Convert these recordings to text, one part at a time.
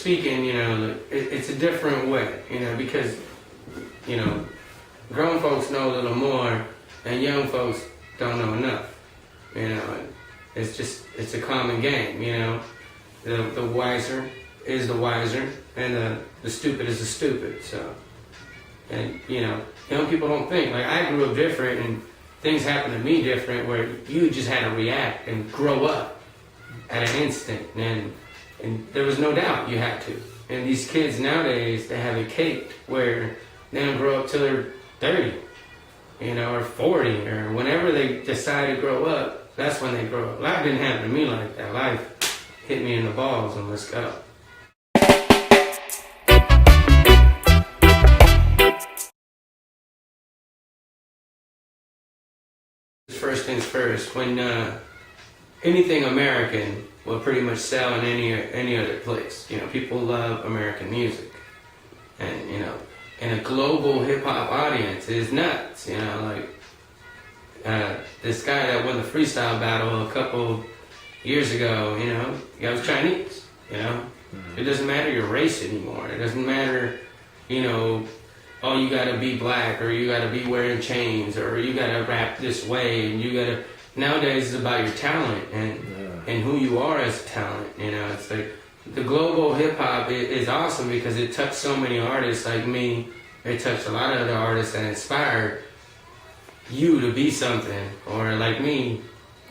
speaking, it's a different way, because, grown folks know a little more and young folks don't know enough, it's a common game, the wiser is the wiser and the stupid is the stupid, so, and, young people don't think, like I grew up different and things happened to me different where you just had to react and grow up at an instant, and there was no doubt you had to. And these kids nowadays, they have it caked where they don't grow up till they're 30, or 40, or whenever they decide to grow up, that's when they grow up. Life didn't happen to me like that. Life hit me in the balls and let's go. First things first, when anything American will pretty much sell in any other place. People love American music, and and a global hip hop audience is nuts. This guy that won the freestyle battle a couple years ago, the guy was Chinese. It doesn't matter your race anymore. It doesn't matter, oh, you gotta be black, or you gotta be wearing chains, or you gotta rap this way, and you gotta. Nowadays, it's about your talent and who you are as a talent. It's like the global hip hop is awesome because it touched so many artists like me. It touched a lot of other artists that inspired you to be something, or like me,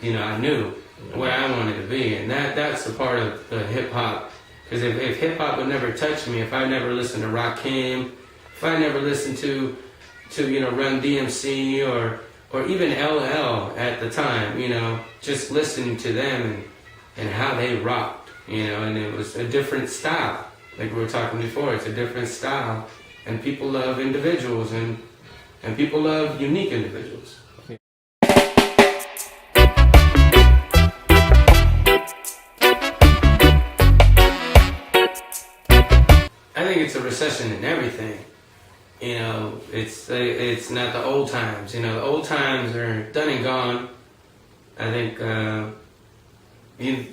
I knew what I wanted to be, and that's the part of the hip hop. Because if hip hop would never touch me, if I never listened to Rakim, if I never listened to Run DMC or even LL at the time, just listening to them and how they rocked, and it was a different style. Like we were talking before, it's a different style, and people love individuals, and people love unique individuals. I think it's a recession in everything. It's not the old times. The old times are done and gone. I think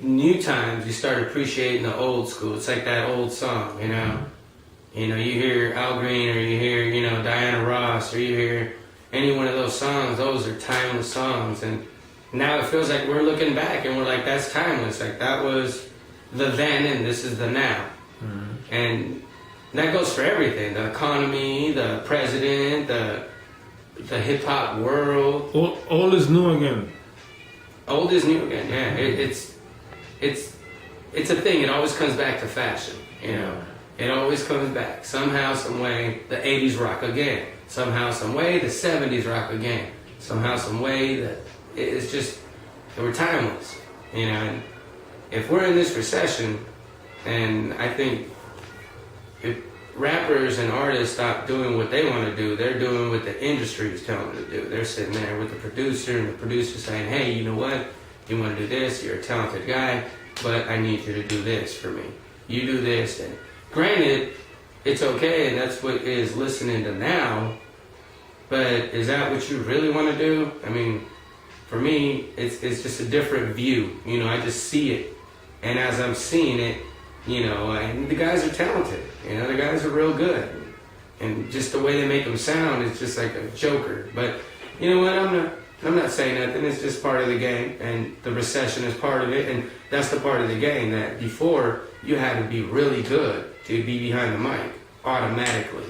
new times, you start appreciating the old school. It's like that old song, you hear Al Green, or you hear, Diana Ross, or you hear any one of those songs. Those are timeless songs. And now it feels like we're looking back and we're like, that's timeless. Like that was the then and this is the now. Mm-hmm. And that goes for everything, the economy, the president, the hip-hop world. Old is new again. Old is new again, yeah. It's a thing. It always comes back to fashion, It always comes back. Somehow, some way, the 80s rock again. Somehow, some way, the 70s rock again. Somehow, some way, it's just, we're timeless, And if we're in this recession, and I think if rappers and artists stop doing what they want to do, they're doing what the industry is telling them to do. They're sitting there with the producer, and the producer saying, hey, you know what? You want to do this, you're a talented guy, but I need you to do this for me. You do this, and granted, it's okay, and that's what is listening to now, but is that what you really want to do? I mean, for me, it's just a different view. I just see it, and as I'm seeing it, and the guys are talented. The guys are real good. And just the way they make them sound is just like a joker. But you know what? I'm not saying nothing. It's just part of the game. And the recession is part of it. And that's the part of the game that before you had to be really good to be behind the mic automatically.